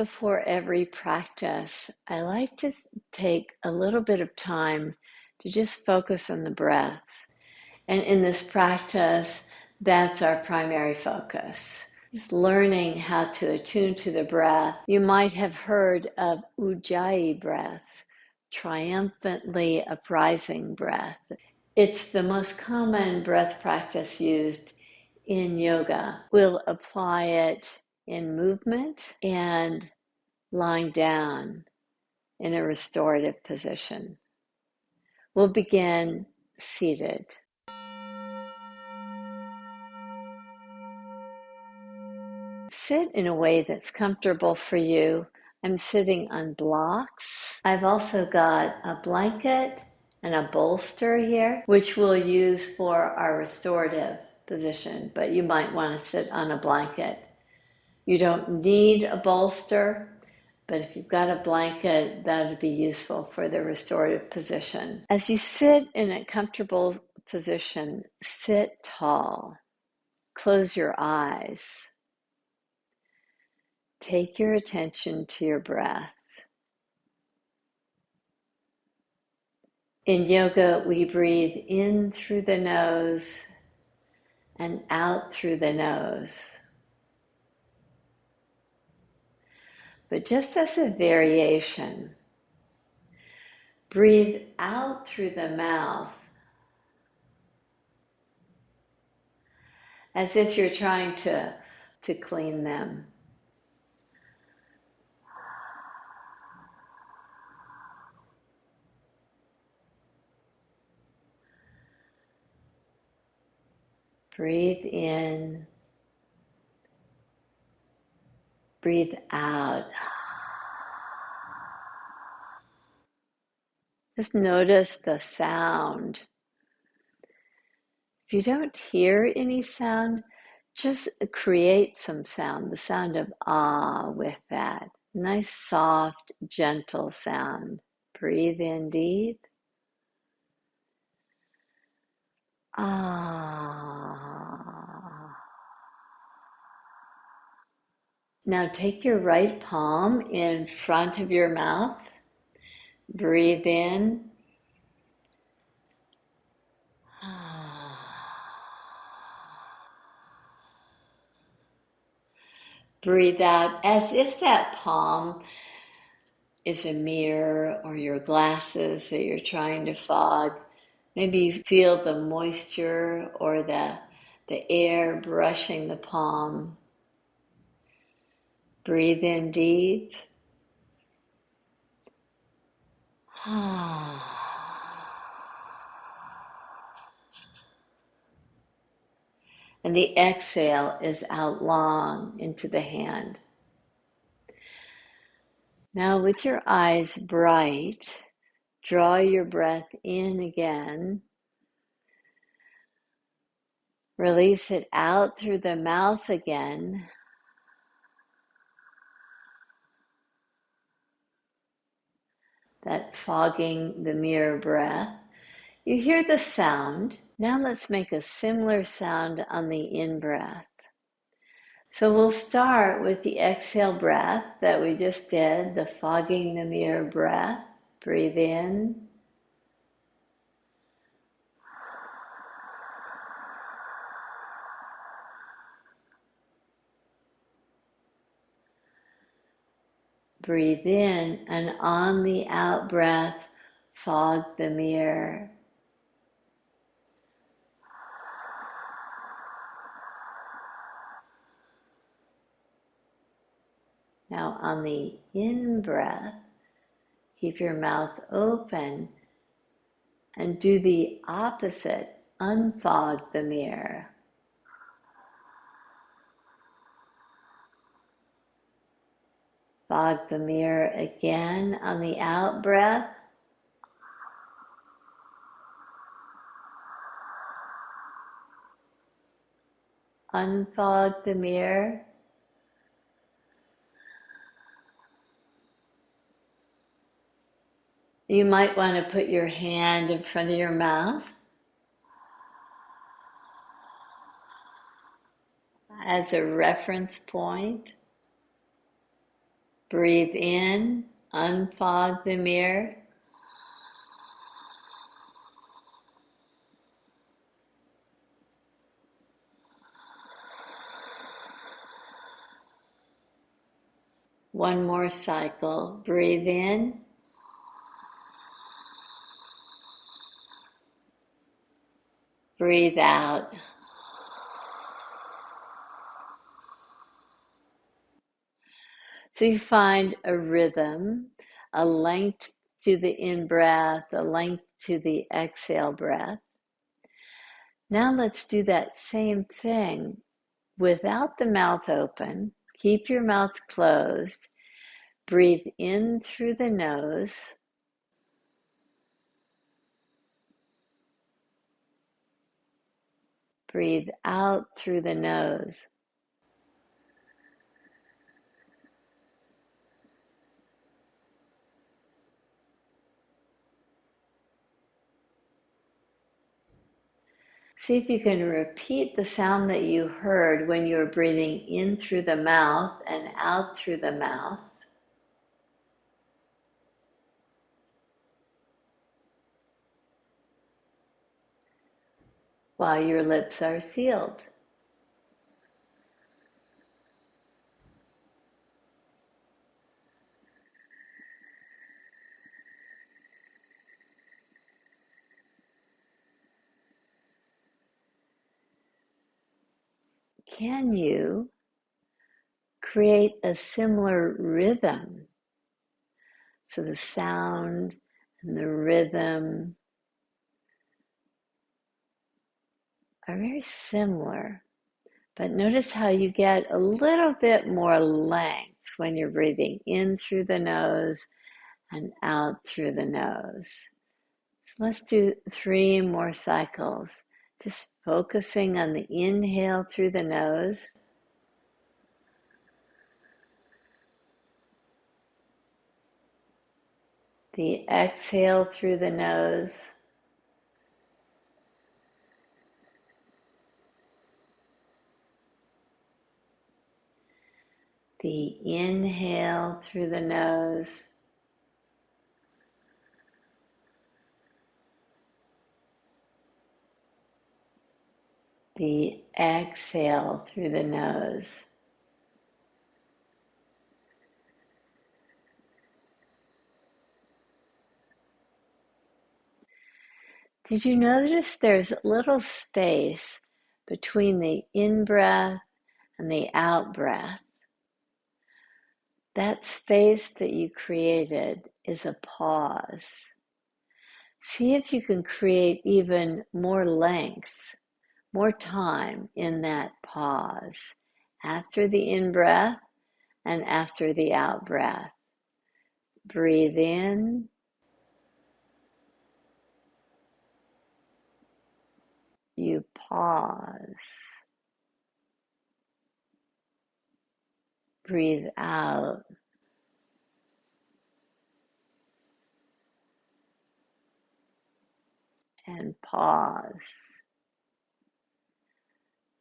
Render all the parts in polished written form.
Before every practice, I like to take a little bit of time to just focus on the breath. And in this practice, that's our primary focus. Just learning how to attune to the breath. You might have heard of Ujjayi breath, triumphantly uprising breath. It's the most common breath practice used in yoga. We'll apply it in movement and lying down in a restorative position. We'll begin seated. Sit in a way that's comfortable for you. I'm sitting on blocks. I've also got a blanket and a bolster here, which we'll use for our restorative position, but you might want to sit on a blanket. You don't need a bolster, but if you've got a blanket, that would be useful for the restorative position. As you sit in a comfortable position, sit tall. Close your eyes. Take your attention to your breath. In yoga, we breathe in through the nose and out through the nose. But just as a variation, breathe out through the mouth as if you're trying to clean them. Breathe in, breathe out. Just notice the sound. If you don't hear any sound, just create some sound, the sound of ah with that. Nice, soft, gentle sound. Breathe in deep. Ah. Now take your right palm in front of your mouth. Breathe in. Breathe out as if that palm is a mirror or your glasses that you're trying to fog. Maybe you feel the moisture or the air brushing the palm. Breathe in deep. And the exhale is out long into the hand. Now with your eyes bright, draw your breath in again. Release it out through the mouth again. That fogging the mirror breath. You hear the sound. Now let's make a similar sound on the in-breath. So we'll start with the exhale breath that we just did, the fogging the mirror breath. Breathe in. Breathe in, and on the out breath, fog the mirror. Now on the in-breath, keep your mouth open and do the opposite, unfog the mirror. Fog the mirror again on the out breath. Unfog the mirror. You might want to put your hand in front of your mouth as a reference point. Breathe in, unfog the mirror. One more cycle. Breathe in. Breathe out. So you find a rhythm, a length to the in-breath, a length to the exhale breath. Now let's do that same thing without the mouth open. Keep your mouth closed. Breathe in through the nose. Breathe out through the nose. See if you can repeat the sound that you heard when you were breathing in through the mouth and out through the mouth. While your lips are sealed. Can you create a similar rhythm? So the sound and the rhythm are very similar, but notice how you get a little bit more length when you're breathing in through the nose and out through the nose. So let's do 3 more cycles, just focusing on the inhale through the nose. The exhale through the nose. The inhale through the nose. The exhale through the nose. Did you notice there's a little space between the in-breath and the out-breath? That space that you created is a pause. See if you can create even more length, more time in that pause after the in-breath and after the out-breath. Breathe in. You pause. Breathe out. And pause.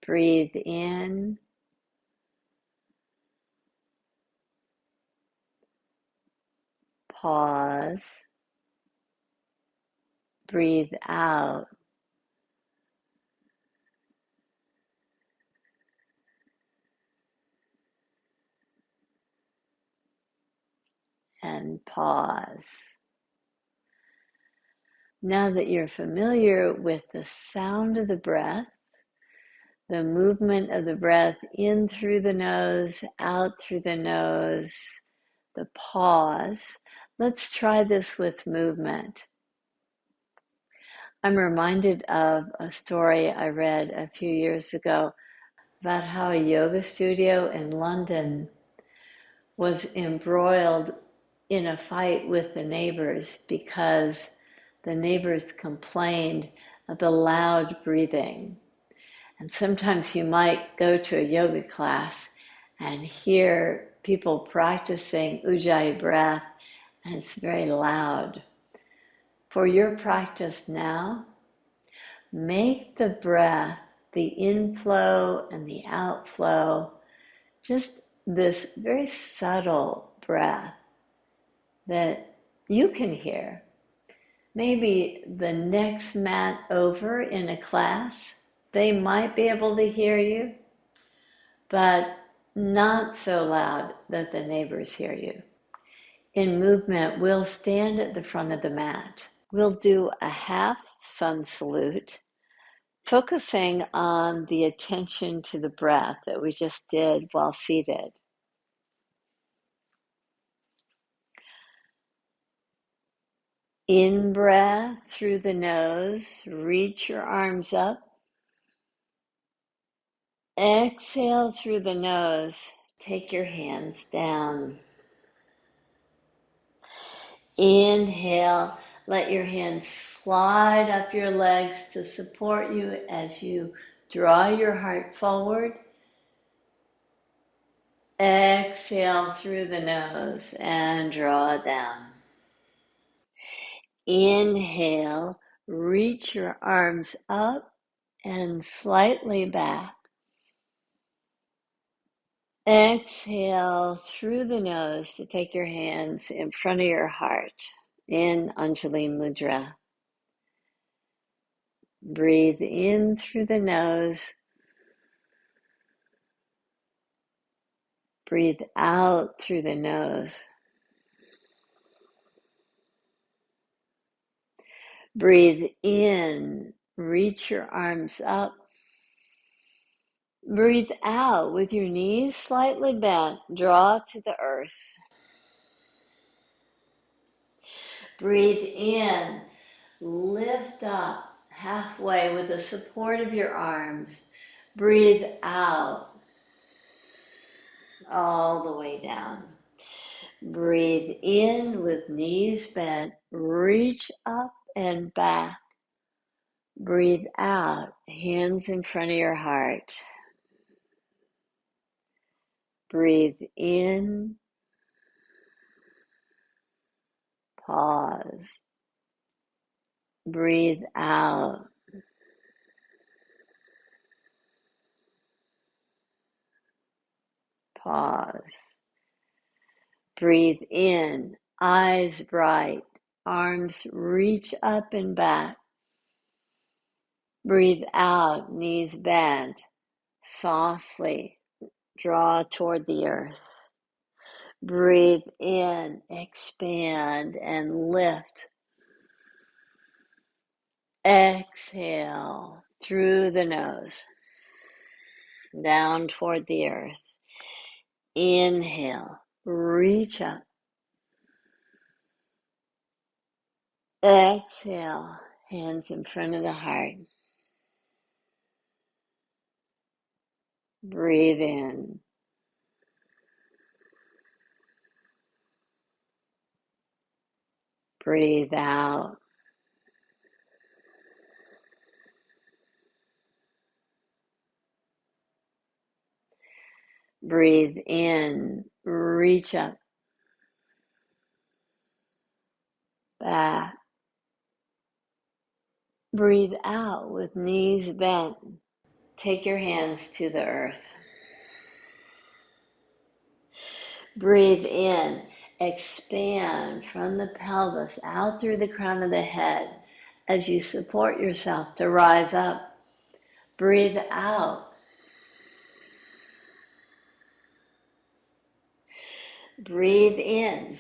Breathe in. Pause. Breathe out. And pause. Now that you're familiar with the sound of the breath, the movement of the breath in through the nose, out through the nose, the pause, let's try this with movement. I'm reminded of a story I read a few years ago about how a yoga studio in London was embroiled in a fight with the neighbors because the neighbors complained of the loud breathing. And sometimes you might go to a yoga class and hear people practicing Ujjayi breath, and it's very loud. For your practice now, make the breath, the inflow and the outflow, just this very subtle breath that you can hear. Maybe the next mat over in a class, they might be able to hear you, but not so loud that the neighbors hear you. In movement, we'll stand at the front of the mat. We'll do a half sun salute, focusing on the attention to the breath that we just did while seated. In breath through the nose, reach your arms up. Exhale through the nose, take your hands down. Inhale, let your hands slide up your legs to support you as you draw your heart forward. Exhale through the nose and draw down. Inhale, reach your arms up and slightly back. Exhale through the nose to take your hands in front of your heart in Ujjayi Mudra. Breathe in through the nose. Breathe out through the nose. Breathe in, reach your arms up. Breathe out with your knees slightly bent, draw to the earth. Breathe in, lift up halfway with the support of your arms. Breathe out all the way down. Breathe in with knees bent, reach up and back. Breathe out, hands in front of your heart. Breathe in, pause. Breathe out. Pause. Breathe in, eyes bright, arms reach up and back. Breathe out, knees bent, softly draw toward the earth. Breathe in, expand and lift. Exhale through the nose, down toward the earth. Inhale, reach up. Exhale, hands in front of the heart. Breathe in. Breathe out. Breathe in, reach up, back. Breathe out with knees bent. Take your hands to the earth. Breathe in, expand from the pelvis out through the crown of the head as you support yourself to rise up. Breathe out. Breathe in.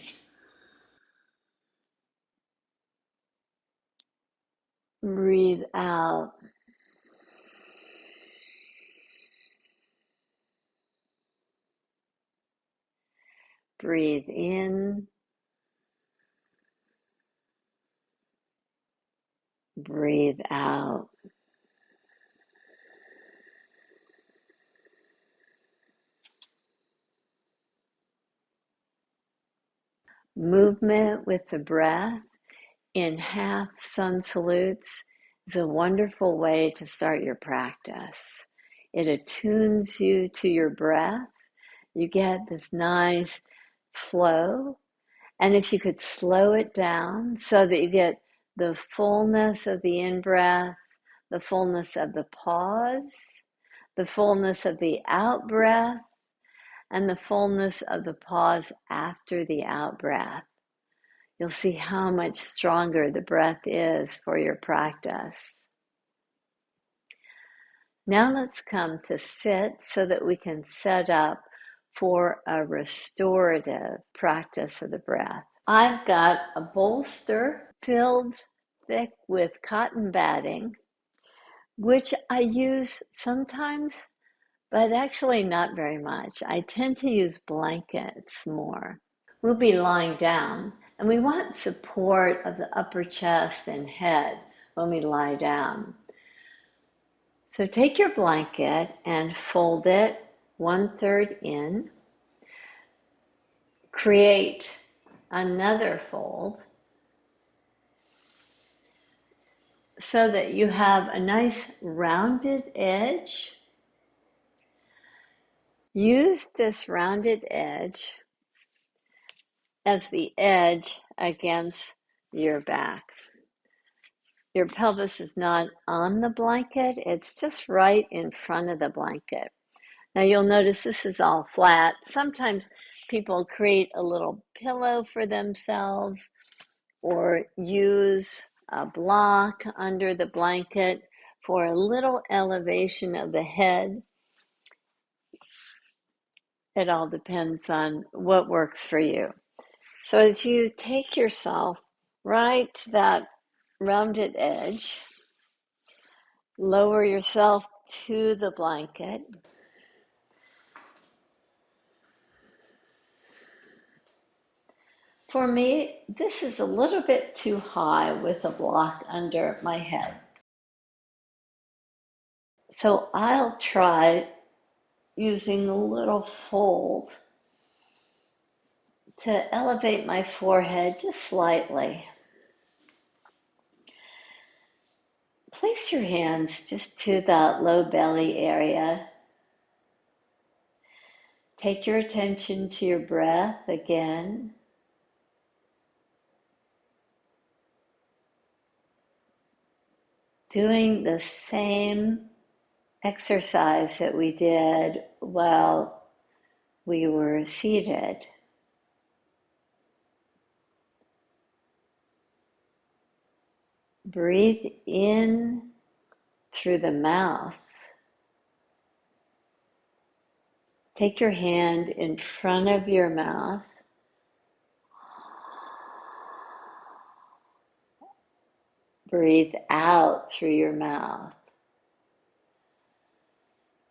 Breathe out. Breathe in. Breathe out. Movement with the breath in half sun salutes is a wonderful way to start your practice. It attunes you to your breath. You get this nice flow. And if you could slow it down so that you get the fullness of the in-breath, the fullness of the pause, the fullness of the out-breath, and the fullness of the pause after the out breath. You'll see how much stronger the breath is for your practice. Now let's come to sit so that we can set up for a restorative practice of the breath. I've got a bolster filled thick with cotton batting, which I use sometimes, but actually not very much. I tend to use blankets more. We'll be lying down, and we want support of the upper chest and head when we lie down. So take your blanket and fold it 1/3 in. Create another fold so that you have a nice rounded edge. Use this rounded edge as the edge against your back. Your pelvis is not on the blanket, it's just right in front of the blanket. Now you'll notice this is all flat. Sometimes people create a little pillow for themselves or use a block under the blanket for a little elevation of the head. It all depends on what works for you. So as you take yourself right to that rounded edge, lower yourself to the blanket. For me, this is a little bit too high with a block under my head. So I'll try using a little fold to elevate my forehead just slightly. Place your hands just to the low belly area. Take your attention to your breath again. Doing the same exercise that we did while we were seated. Breathe in through the mouth. Take your hand in front of your mouth. Breathe out through your mouth.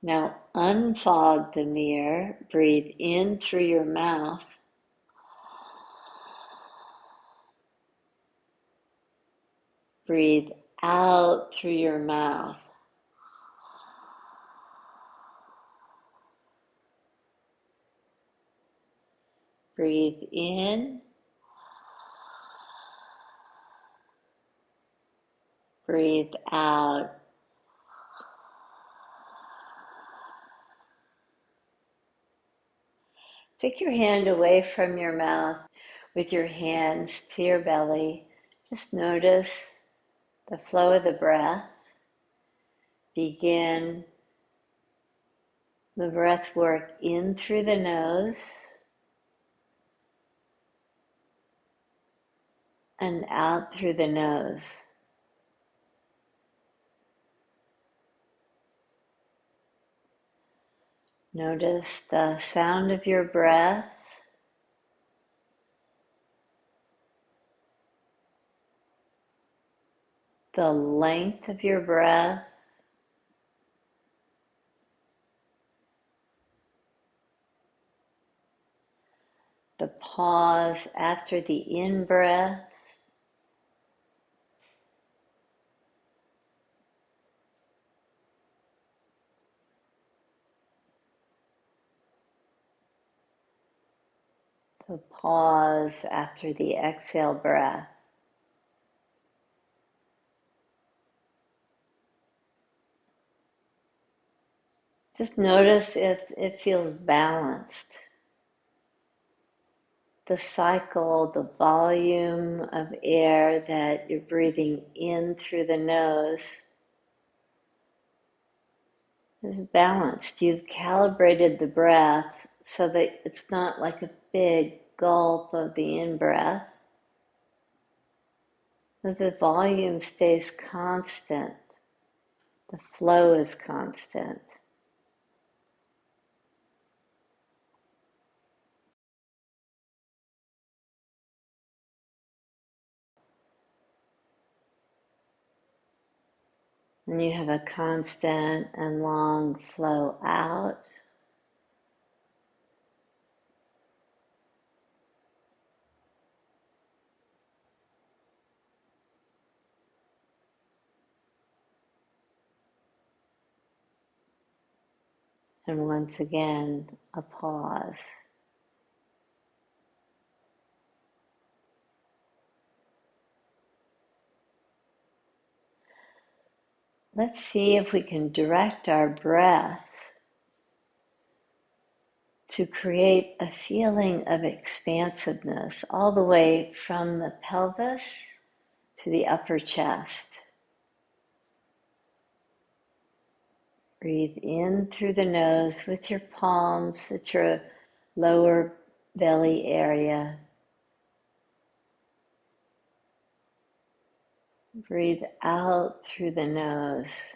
Now unfog the mirror. Breathe in through your mouth. Breathe out through your mouth. Breathe in. Breathe out. Take your hand away from your mouth with your hands to your belly. Just notice the flow of the breath. Begin the breath work in through the nose and out through the nose. Notice the sound of your breath. The length of your breath. The pause after the in-breath. The pause after the exhale breath. Just notice if it feels balanced. The cycle, the volume of air that you're breathing in through the nose is balanced. You've calibrated the breath so that it's not like a big gulp of the in-breath, but the volume stays constant, the flow is constant. And you have a constant and long flow out. And once again, a pause. Let's see if we can direct our breath to create a feeling of expansiveness all the way from the pelvis to the upper chest. Breathe in through the nose with your palms at your lower belly area. Breathe out through the nose.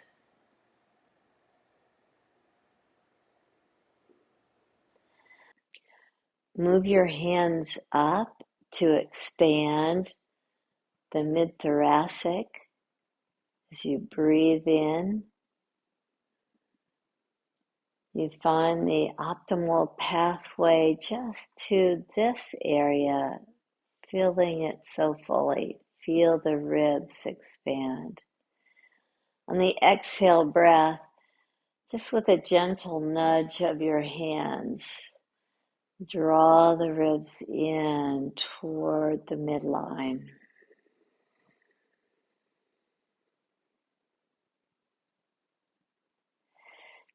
Move your hands up to expand the mid-thoracic as you breathe in. You find the optimal pathway just to this area, feeling it so fully. Feel the ribs expand. On the exhale breath, just with a gentle nudge of your hands, draw the ribs in toward the midline.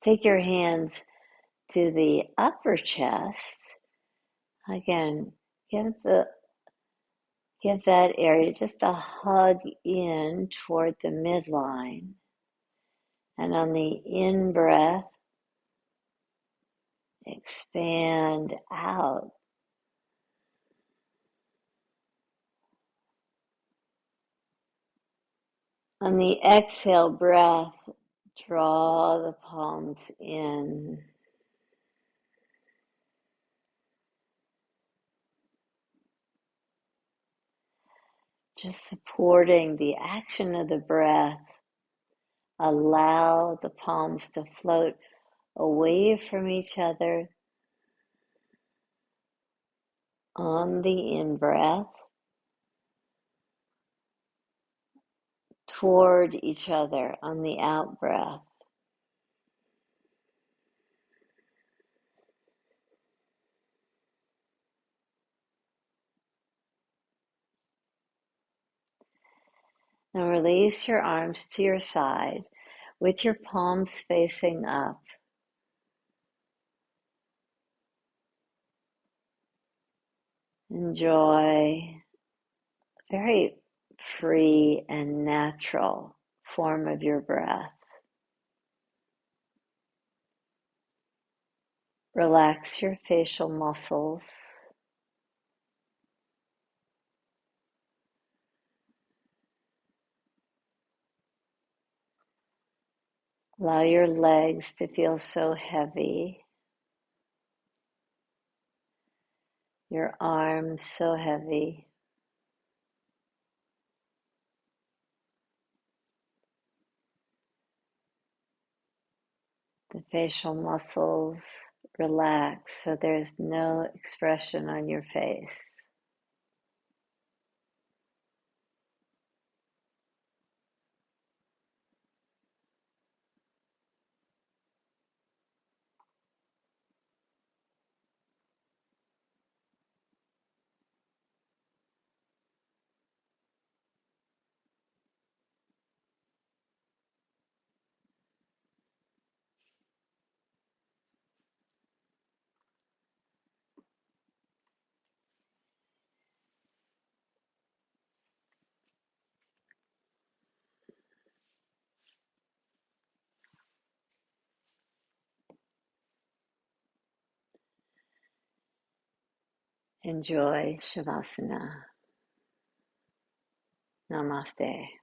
Take your hands to the upper chest. Again, give that area just a hug in toward the midline. And on the in-breath, expand out. On the exhale breath, draw the palms in. Just supporting the action of the breath. Allow the palms to float away from each other on the in-breath, toward each other on the out-breath. Now release your arms to your side with your palms facing up. Enjoy a very free and natural form of your breath. Relax your facial muscles. Allow your legs to feel so heavy. Your arms so heavy. The facial muscles relax so there's no expression on your face. Enjoy Shavasana. Namaste.